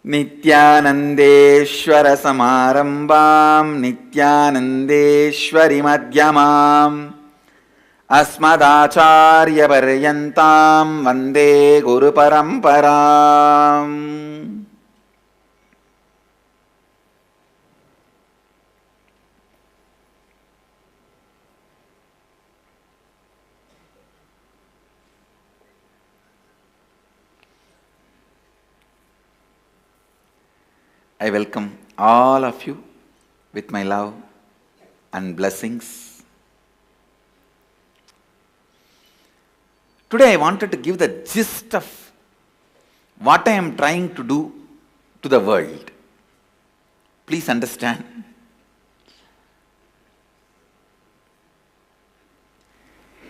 Nithyanandeshwara Samarambam Nithyanandeshwari Madhyamam Asmadacharya Paryantam Vande Guru Paramparam. I welcome all of you with my love and blessings. Today I wanted to give the gist of what I am trying to do to the world. Please understand.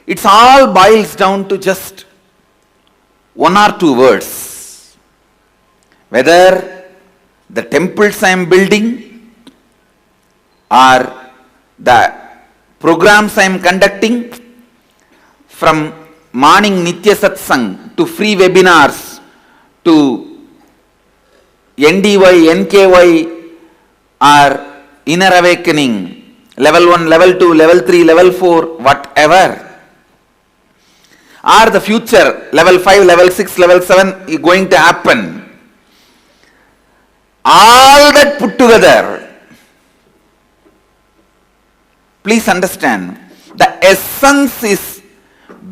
It all boils down to just one or two words. Whether the temples I am building or the programs I am conducting, from morning Nithya Satsangh to free webinars to NDY, NKY or inner awakening, level 1, level 2, level 3, level 4, whatever, or the future, level 5, level 6, level 7 is going to happen. All that put together, please understand, the essence is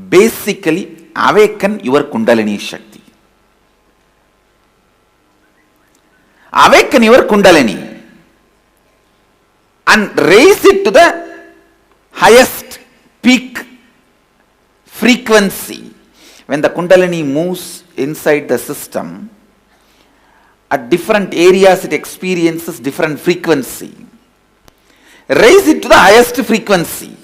basically awaken your Kundalini Shakti. Awaken your Kundalini and raise it to the highest peak frequency. When the Kundalini moves inside the system, at different areas it experiences different frequency. Raise it to the highest frequency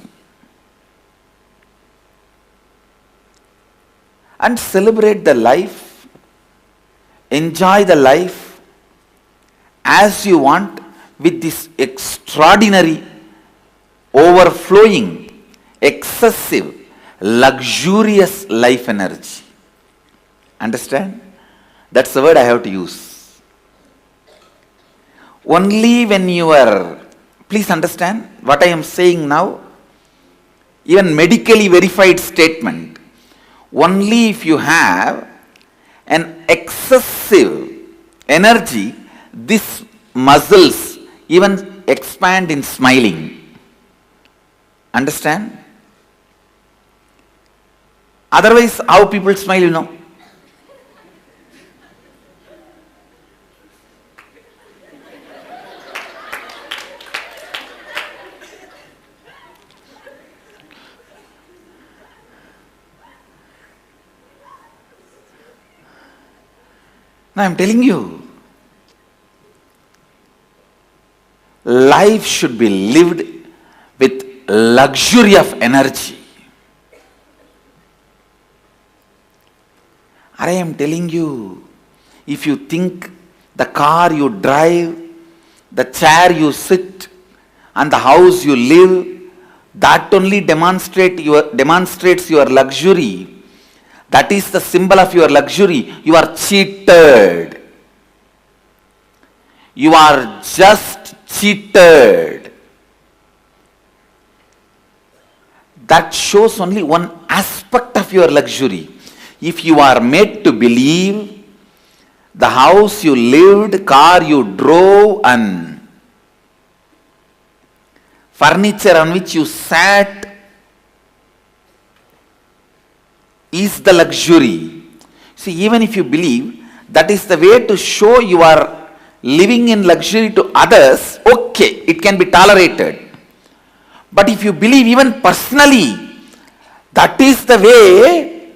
and celebrate the life, enjoy the life as you want with this extraordinary, overflowing, excessive, luxurious life energy. Understand? That's the word I have to use. Only when you are, please understand what I am saying now, even medically verified statement, only if you have an excessive energy, these muscles even expand in smiling. Understand? Otherwise, how people smile, you know? Now I am telling you, life should be lived with luxury of energy. I am telling you, if you think the car you drive, the chair you sit, and the house you live, that only demonstrates your luxury. That is the symbol of your luxury. You are cheated. You are just cheated. That shows only one aspect of your luxury. If you are made to believe the house you lived, car you drove, and furniture on which you sat is the luxury. See, even if you believe that is the way to show you are living in luxury to others, okay, it can be tolerated. But if you believe even personally that is the way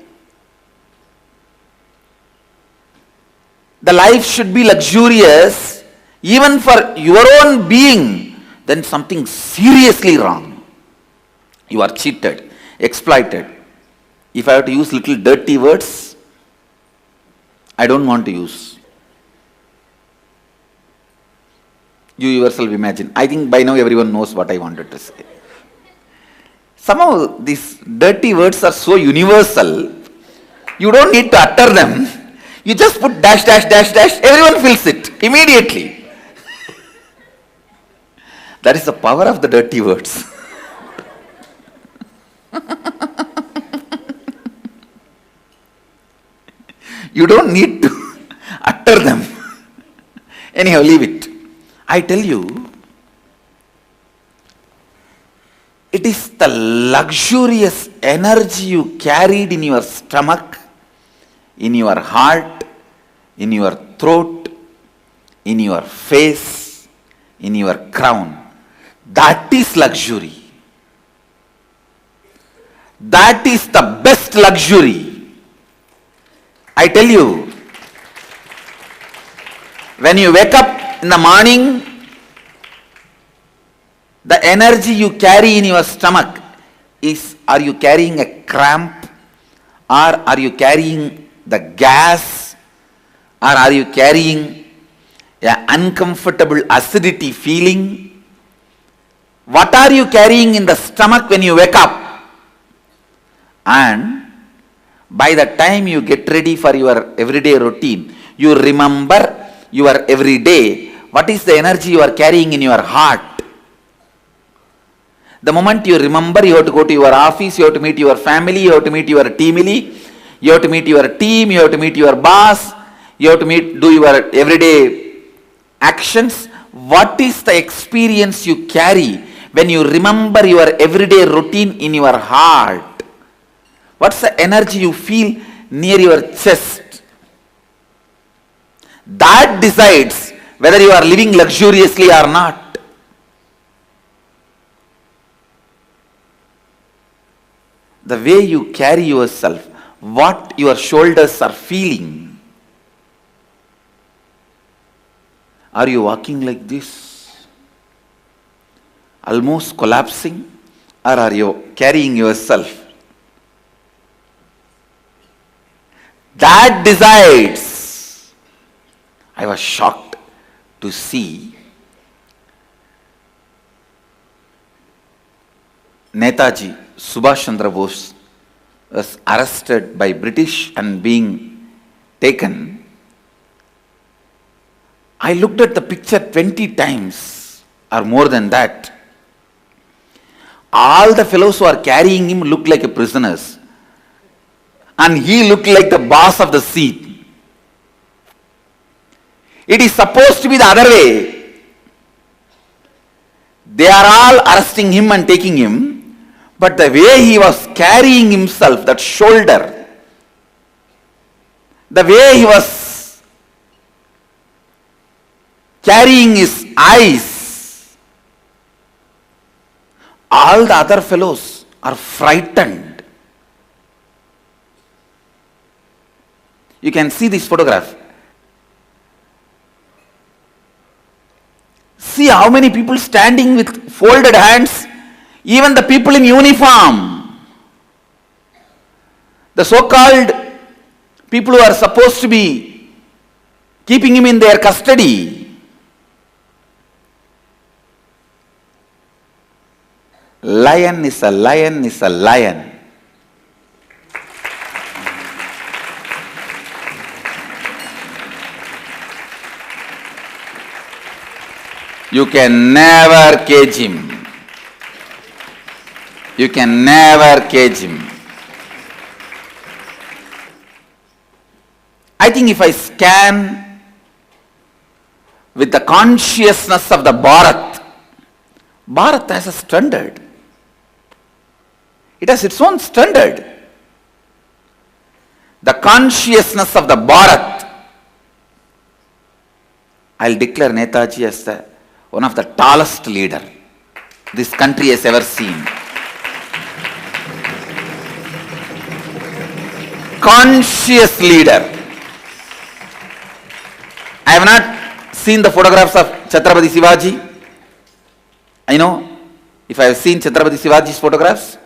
the life should be luxurious, even for your own being, then something seriously wrong. You are cheated, exploited. If I have to use little dirty words, I don't want to use. You yourself imagine. I think by now everyone knows what I wanted to say. Somehow these dirty words are so universal, you don't need to utter them. You just put dash, dash, dash, dash, everyone feels it. Immediately. That is the power of the dirty words. You don't need to utter them. Anyhow, leave it. I tell you, it is the luxurious energy you carried in your stomach, in your heart, in your throat, in your face, in your crown. That is luxury. That is the best luxury. I tell you, when you wake up in the morning, the energy you carry in your stomach is, are you carrying a cramp, or are you carrying the gas, or are you carrying an uncomfortable acidity feeling? What are you carrying in the stomach when you wake up? And by the time you get ready for your everyday routine, you remember your everyday, what is the energy you are carrying in your heart? The moment you remember, you have to go to your office, you have to meet your family, you have to meet your team, you have to meet your team, you have to meet your boss, you have to do your everyday actions. What is the experience you carry when you remember your everyday routine in your heart? What's the energy you feel near your chest? That decides whether you are living luxuriously or not. The way you carry yourself, what your shoulders are feeling. Are you walking like this, almost collapsing, or are you carrying yourself? That decides. I was shocked to see Netaji Subhash Chandra Bose was arrested by British and being taken. I looked at the picture 20 times or more than that. All the fellows who are carrying him looked like prisoners. And he looked like the boss of the seat. It is supposed to be the other way. They are all arresting him and taking him, but the way he was carrying himself, that shoulder, the way he was carrying his eyes, all the other fellows are frightened. You can see this photograph. See how many people standing with folded hands, even the people in uniform. The so-called people who are supposed to be keeping him in their custody. Lion is a lion is a lion. You can never cage him. You can never cage him. I think if I scan with the consciousness of the Bharat, Bharat has a standard. It has its own standard. The consciousness of the Bharat. I'll declare Netaji as one of the tallest leader this country has ever seen. Conscious leader. I have not seen the photographs of Chhatrapati Shivaji. I know if I have seen Chhatrapati Shivaji's photographs,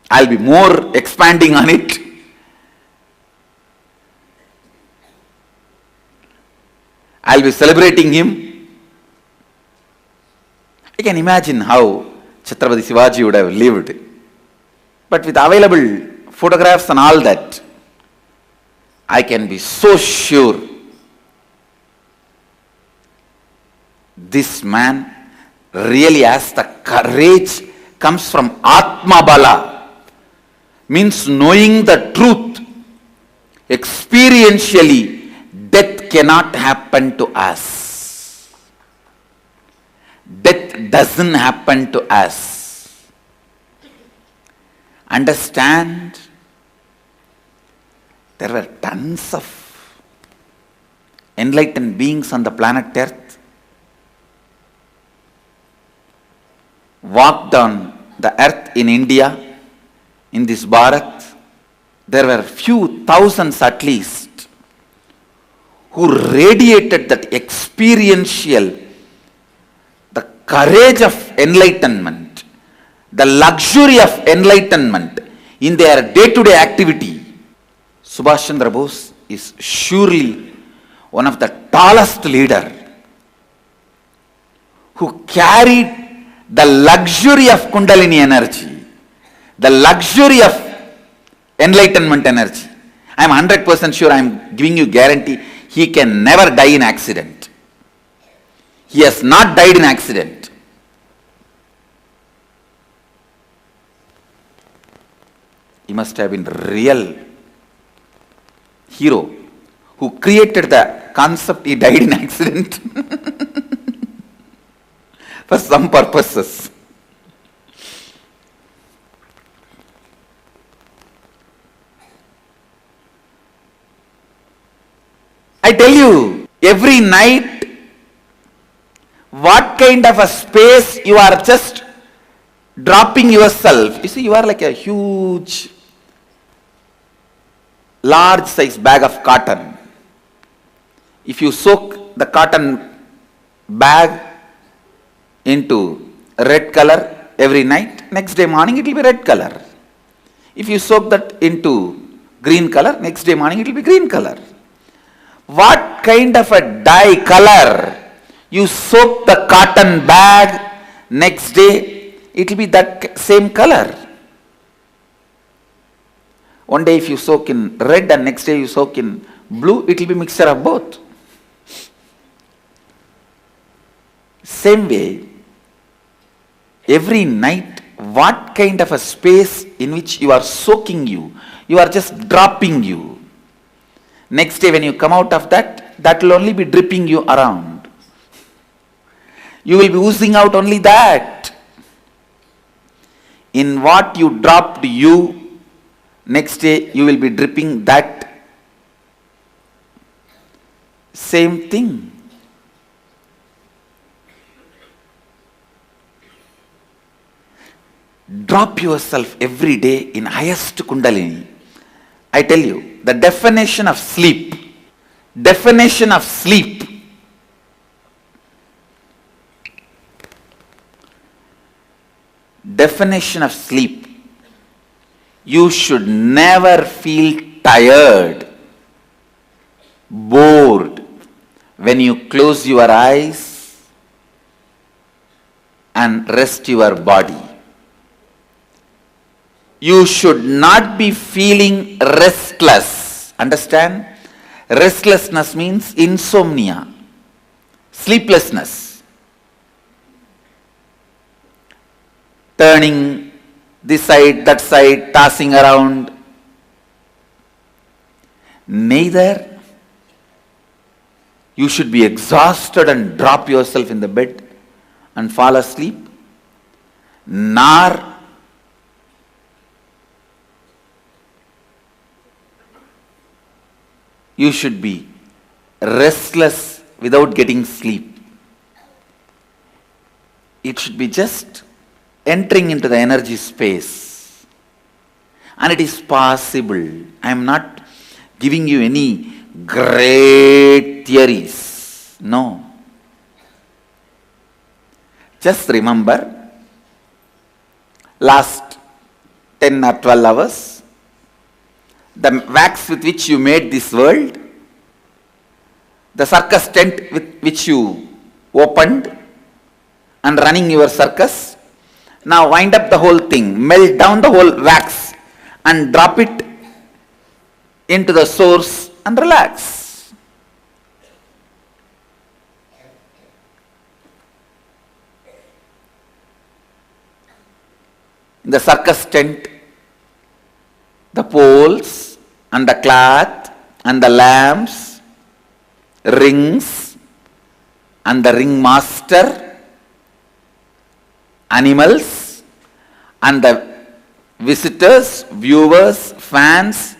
I'll be more expanding on it. I'll be celebrating him. I can imagine how Chhatrapati Shivaji would have lived. But with available photographs and all that, I can be so sure this man really has the courage, comes from Atma Bala, means knowing the truth. Experientially, death cannot happen to us. Death doesn't happen to us. Understand? There were tons of enlightened beings on the planet Earth, walked on the earth in India, in this Bharat. There were few thousands at least who radiated that experiential, the courage of enlightenment, the luxury of enlightenment in their day-to-day activity. Subhash Chandra Bose is surely one of the tallest leader who carried the luxury of Kundalini energy, the luxury of enlightenment energy. I am 100% sure, I am giving you guarantee, he can never die in accident. He has not died in accident. He must have been real hero who created the concept. He died in accident for some purposes. I tell you, every night, what kind of a space you are just dropping yourself. You see, you are like a huge, large size bag of cotton. If you soak the cotton bag into red color every night, next day morning it will be red color. If you soak that into green color, next day morning it will be green color. What kind of a dye color you soak the cotton bag, next day it will be that same color. One day if you soak in red and next day you soak in blue, it will be mixture of both. Same way, every night, what kind of a space in which you are soaking you are just dropping you. Next day when you come out of that, that will only be dripping you around. You will be oozing out only that. In what you dropped you, next day you will be dripping that. Same thing. Drop yourself every day in highest Kundalini. I tell you, the definition of sleep, definition of sleep, definition of sleep, you should never feel tired, bored when you close your eyes and rest your body. You should not be feeling restless. Understand? Restlessness means insomnia, sleeplessness. Turning this side, that side, tossing around. Neither you should be exhausted and drop yourself in the bed and fall asleep, nor you should be restless without getting sleep. It should be just entering into the energy space. And it is possible. I am not giving you any great theories. No. Just remember, last 10 or 12 hours, the wax with which you made this world, the circus tent with which you opened and running your circus, now wind up the whole thing, melt down the whole wax and drop it into the source and relax. in the circus tent, the poles and the cloth and the lamps, rings and the ringmaster, animals and the visitors, viewers, fans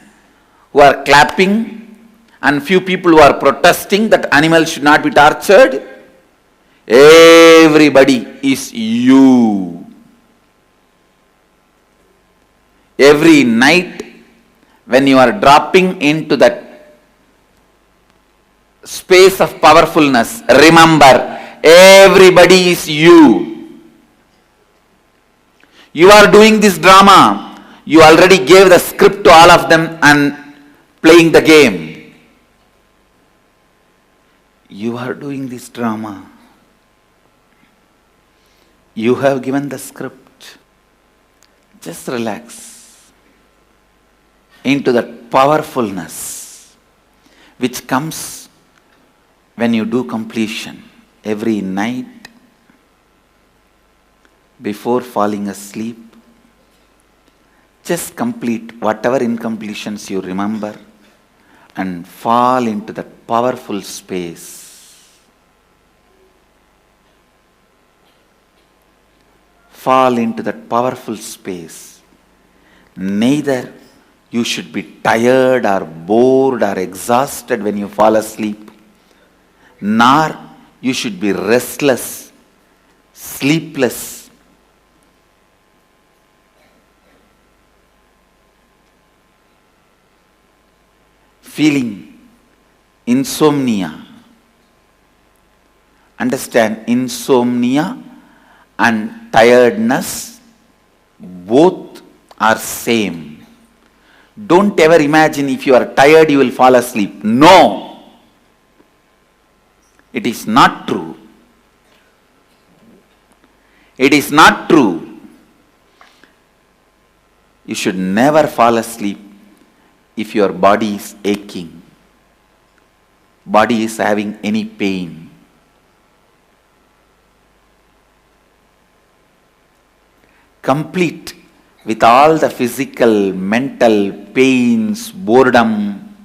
who are clapping, and few people who are protesting that animals should not be tortured. Everybody is you. Every night when you are dropping into that space of powerfulness, remember, everybody is you. You are doing this drama. You already gave the script to all of them and playing the game. You are doing this drama. You have given the script. Just relax into that powerfulness which comes when you do completion every night before falling asleep. Just complete whatever incompletions you remember and fall into that powerful space. Fall into that powerful space. Neither you should be tired or bored or exhausted when you fall asleep, nor you should be restless, sleepless. Feeling insomnia. Understand, insomnia and tiredness both are same. Don't ever imagine if you are tired you will fall asleep. No, it is not true. It is not true. You should never fall asleep if your body is aching, body is having any pain. Complete with all the physical, mental pains, boredom,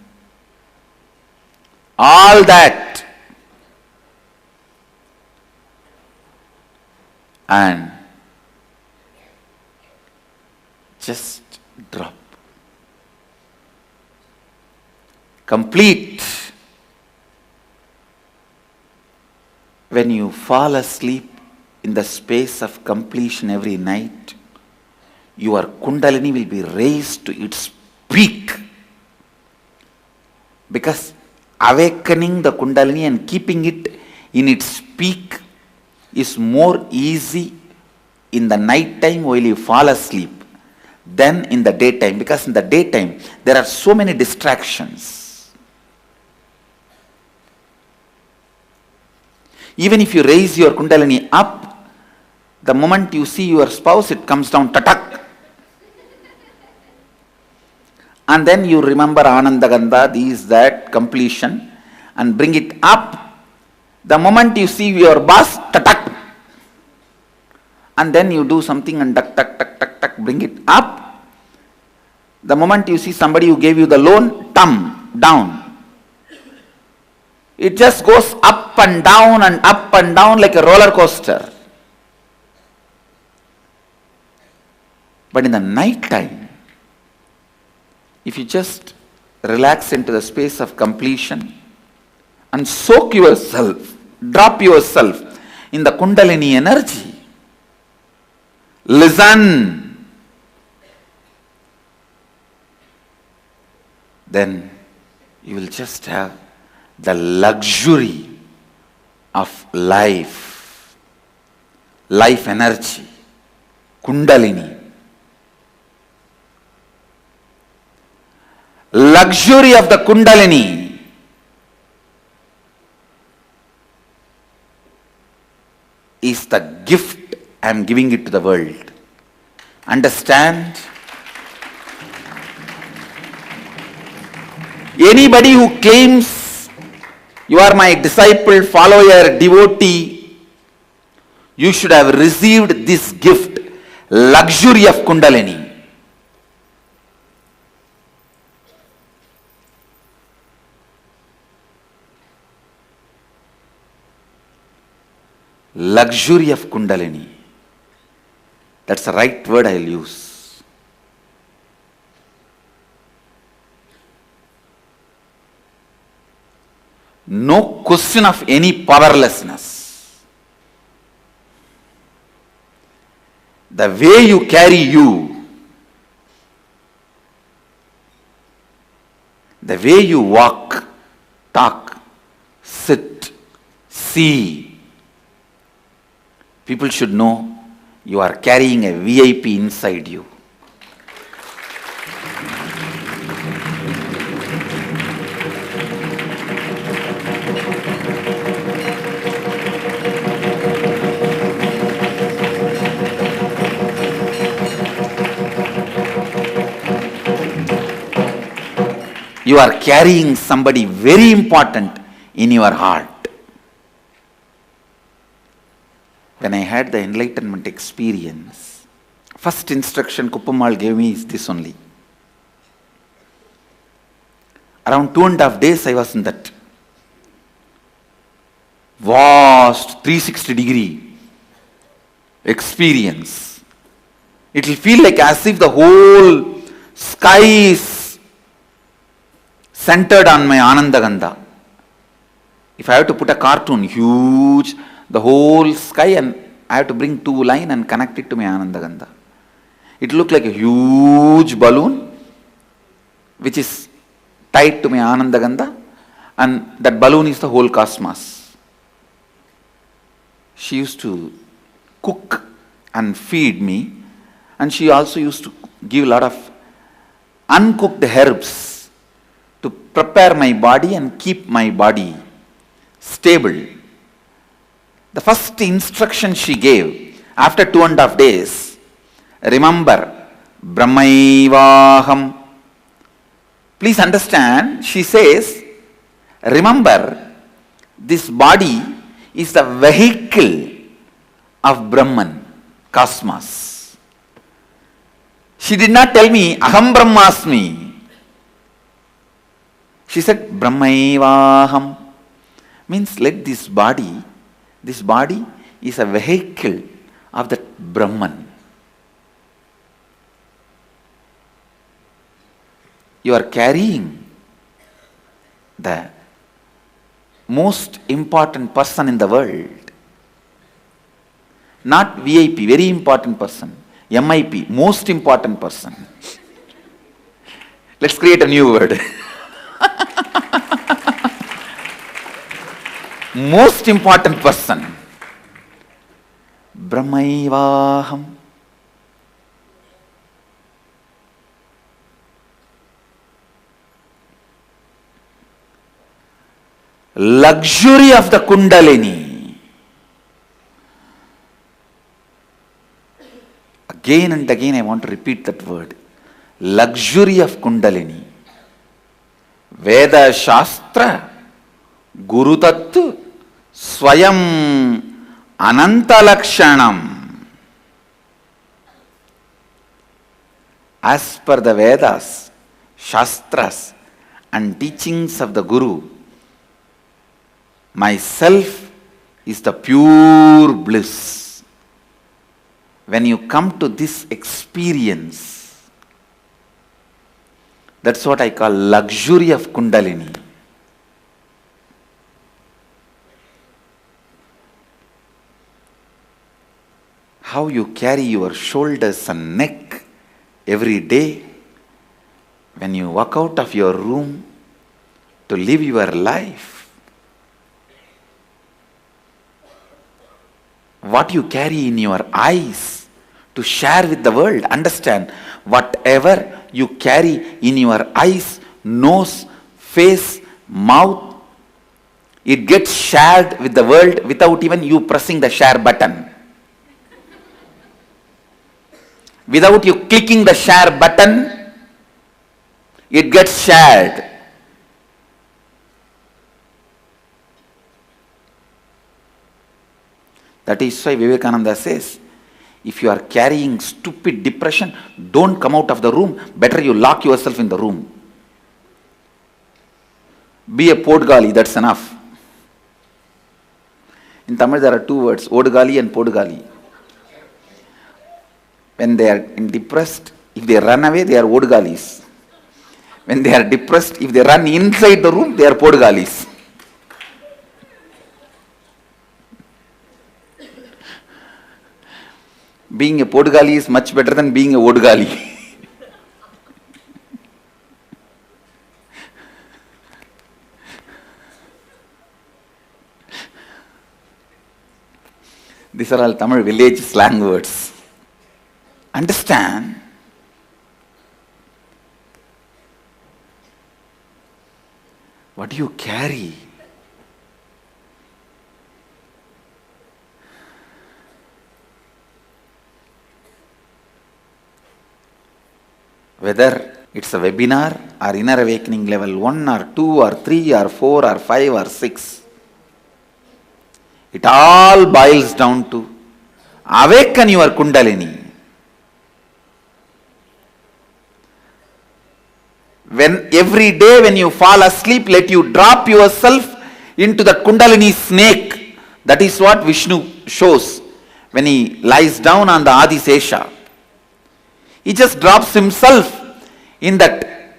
all that, and just drop. Complete. When you fall asleep in the space of completion every night, your Kundalini will be raised to its peak. Because awakening the Kundalini and keeping it in its peak is more easy in the night time while you fall asleep than in the daytime. Because in the daytime there are so many distractions. Even if you raise your Kundalini up, the moment you see your spouse, it comes down, tatak. And then you remember Anandagandha, this, that, completion, and bring it up. The moment you see your boss, tatak. And then you do something and tak, tak, tak, tak, tak, bring it up. The moment you see somebody who gave you the loan, thumb, down. It just goes up and down like a roller coaster. But in the night time, if you just relax into the space of completion and soak yourself, drop yourself in the Kundalini energy, listen, then you will just have the luxury of life energy, Kundalini. Luxury of the Kundalini is the gift I am giving it to the world. Understand? Anybody who claims you are my disciple, follower, devotee, you should have received this gift Luxury of Kundalini. Luxury of Kundalini. That's the right word I'll use. No question of any powerlessness. The way you carry you, the way you walk, talk, sit, see, people should know you are carrying a VIP inside you. You are carrying somebody very important in your heart. When I had the enlightenment experience, first instruction Kuppamal gave me is this only. Around 2.5 days I was in that vast 360-degree experience. It will feel like as if the whole sky is centered on my Anandagandha. If I have to put a cartoon, huge, the whole sky, and I have to bring 2 lines and connect it to my Anandagandha. It looked like a huge balloon which is tied to my Anandagandha, and that balloon is the whole cosmos. She used to cook and feed me, and she also used to give a lot of uncooked herbs to prepare my body and keep my body stable. The first instruction she gave after 2.5 days, remember, Brahmaivaham. Please understand, she says, remember, this body is the vehicle of Brahman, cosmos. She did not tell me, Aham Brahmasmi. She said, Brahmaivaham. Means let this body is a vehicle of that Brahman. You are carrying the most important person in the world. Not VIP, very important person. MIP, most important person. Let's create a new word. Most important person. Brahmaivaham. Luxury of the Kundalini. Again and again I want to repeat that word. Luxury of Kundalini. Veda Shastra Guru Tattva Swayam Ananta Lakshanam. As per the Vedas, Shastras and teachings of the Guru, myself is the pure bliss. When you come to this experience, that's what I call luxury of Kundalini. How you carry your shoulders and neck every day when you walk out of your room to live your life. What you carry in your eyes to share with the world. Understand, whatever you carry in your eyes, nose, face, mouth, it gets shared with the world without even you pressing the share button. Without you clicking the share button, it gets shared. That is why Vivekananda says, If you are carrying stupid depression, don't come out of the room. Better you lock yourself in the room. Be a podgali, that's enough. In Tamil there are two words, odgali and podgali. When they are depressed, if they run away, they are odgalis. When they are depressed, if they run inside the room, they are podgalis. Being a podgali is much better than being a odgali. These are all Tamil village slang words. Understand? What do you carry? Whether it's a webinar or inner awakening level 1 or 2 or 3 or 4 or 5 or 6, it all boils down to awaken your Kundalini. When every day when you fall asleep, let you drop yourself into the Kundalini snake. That is what Vishnu shows when he lies down on the Adi Sesha. He just drops himself in that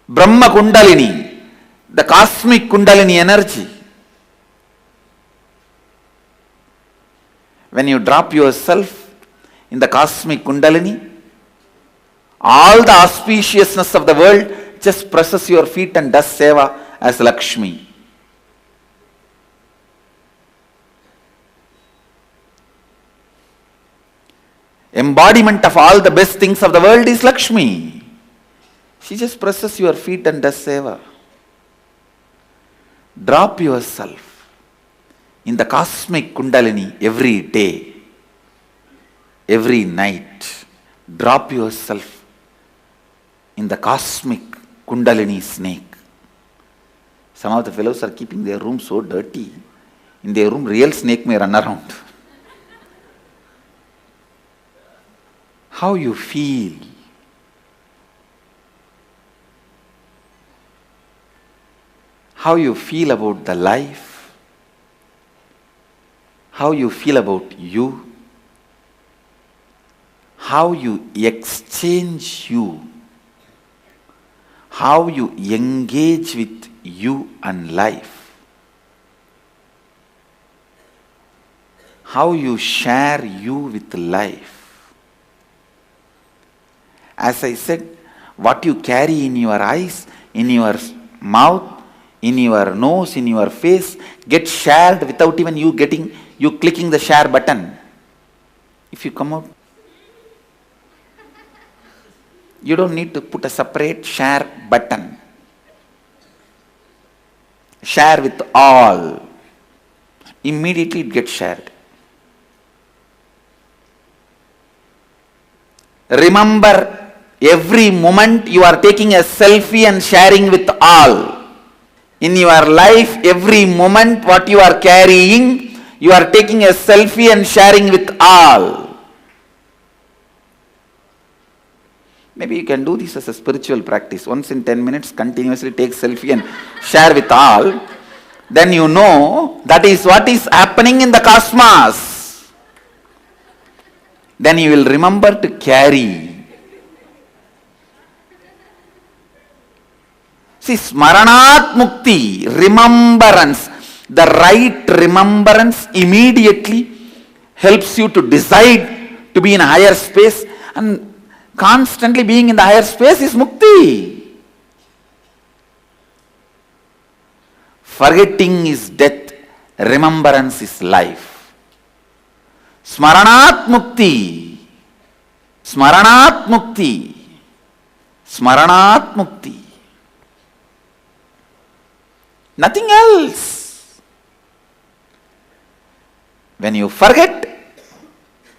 Brahma Kundalini, the cosmic Kundalini energy. When you drop yourself in the cosmic Kundalini, all the auspiciousness of the world just presses your feet and does seva as Lakshmi. Embodiment of all the best things of the world is Lakshmi. She just presses your feet and does seva. Drop yourself in the cosmic Kundalini every day, every night. Drop yourself in the cosmic Kundalini snake. Some of the fellows are keeping their room so dirty. In their room, real snake may run around. How you feel? How you feel about the life? How you feel about you? How you exchange you? How you engage with you and life? How you share you with life? As I said, what you carry in your eyes, in your mouth, in your nose, in your face, gets shared without even you clicking the share button. If you come out, you don't need to put a separate share button. Share with all. Immediately it gets shared. Remember, every moment you are taking a selfie and sharing with all. In your life, every moment what you are carrying, you are taking a selfie and sharing with all. Maybe you can do this as a spiritual practice. Once in 10 minutes, continuously take selfie and share with all. Then you know that is what is happening in the cosmos. Then you will remember to carry. See, Smaranat Mukti, remembrance. The right remembrance immediately helps you to decide to be in a higher space, and constantly being in the higher space is mukti. Forgetting is death, remembrance is life. Smaranat mukti, smaranat mukti, smaranat mukti. Nothing else. When you forget,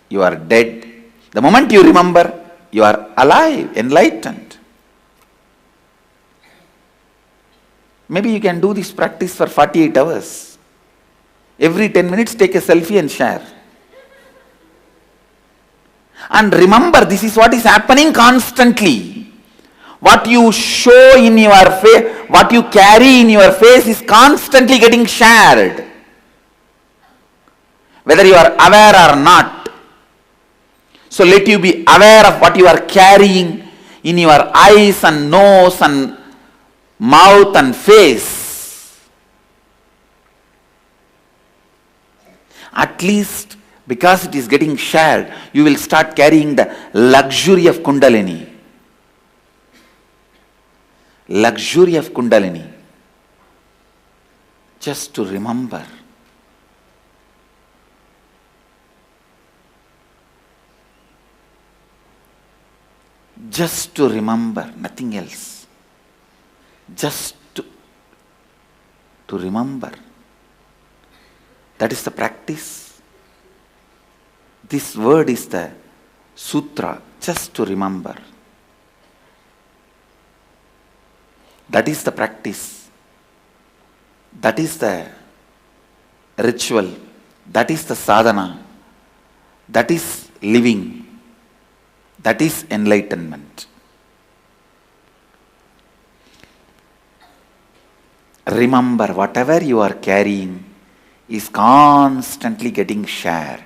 you are dead. The moment you remember, you are alive, enlightened. Maybe you can do this practice for 48 hours. Every 10 minutes, take a selfie and share. And remember, this is what is happening constantly. What you show in your face, what you carry in your face is constantly getting shared. Whether you are aware or not. So let you be aware of what you are carrying in your eyes and nose and mouth and face. At least because it is getting shared, you will start carrying the luxury of Kundalini. Luxury of Kundalini. Just to remember. Just to remember, nothing else. Just to remember. That is the practice. This word is the sutra, just to remember. That is the practice. That is the ritual. That is the sadhana. That is living. That is enlightenment. Remember, whatever you are carrying is constantly getting shared.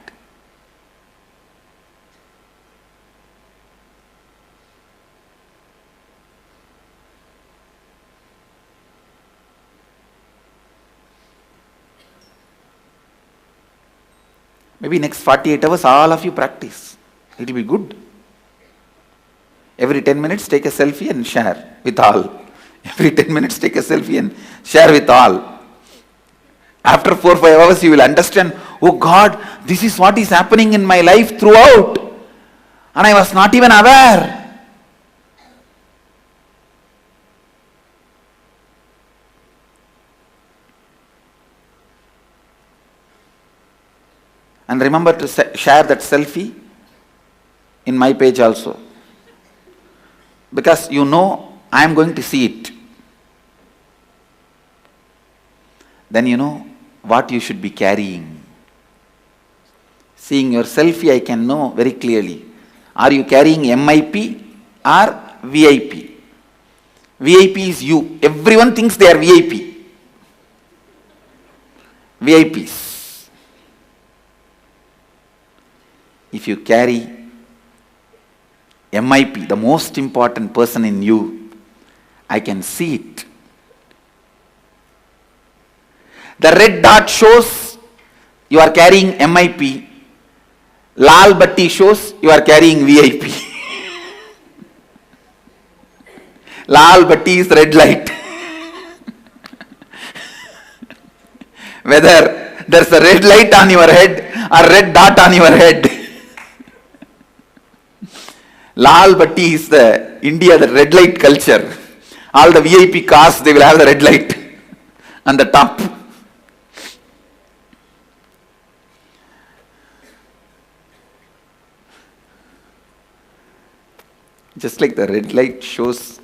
Maybe next 48 hours, all of you practice. It will be good. Every 10 minutes, take a selfie and share with all. Every 10 minutes, take a selfie and share with all. After 4-5 hours, you will understand, oh God, this is what is happening in my life throughout. And I was not even aware. And remember to share that selfie in my page also. Because you know I am going to see it. Then you know what you should be carrying. Seeing your selfie, I can know very clearly. Are you carrying MIP or VIP? VIP is you. Everyone thinks they are VIP. VIPs. If you carry MIP, the most important person in you, I can see it. The red dot shows you are carrying MIP. Lal batti shows you are carrying VIP. Lal batti is red light. Whether there's a red light on your head or red dot on your head. Lal batti is the India, the red light culture. All the VIP cars, they will have the red light on the top. Just like the red light shows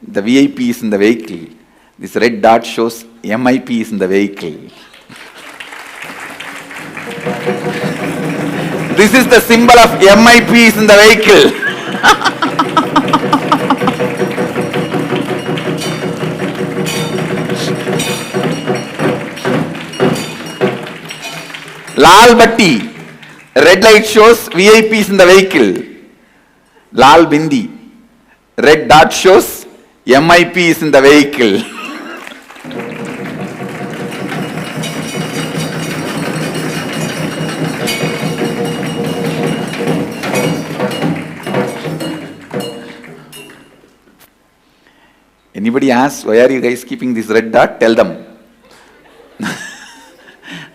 the VIP is in the vehicle, this red dot shows MIP is in the vehicle. This is the symbol of MIP is in the vehicle. Lal batti, red light shows VIP is in the vehicle. Lal bindi, red dot shows MIP is in the vehicle. Anybody asks, why are you guys keeping this red dot? Tell them.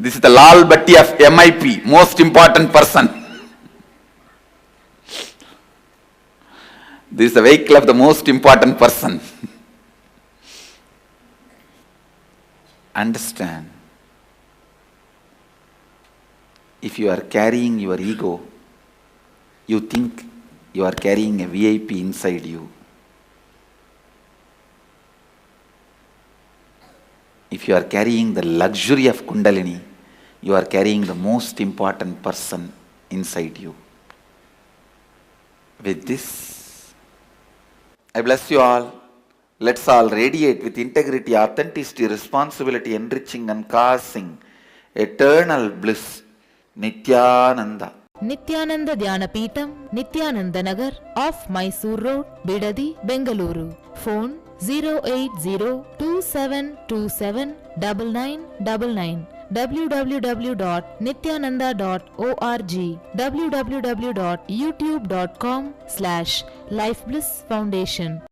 This is the Lal batti of MIP, most important person. This is the vehicle of the most important person. Understand. If you are carrying your ego, you think you are carrying a VIP inside you. If you are carrying the luxury of Kundalini, you are carrying the most important person inside you. With this, I bless you all. Let's all radiate with integrity, authenticity, responsibility, enriching and causing eternal bliss. Nithyananda. Nithyananda Dhyanapītam, Nithyananda Nagar, off Mysore Road, Bidadi, Bengaluru. Phone 08027279999. www.nithyananda.org, www.youtube.com/Life Bliss Foundation.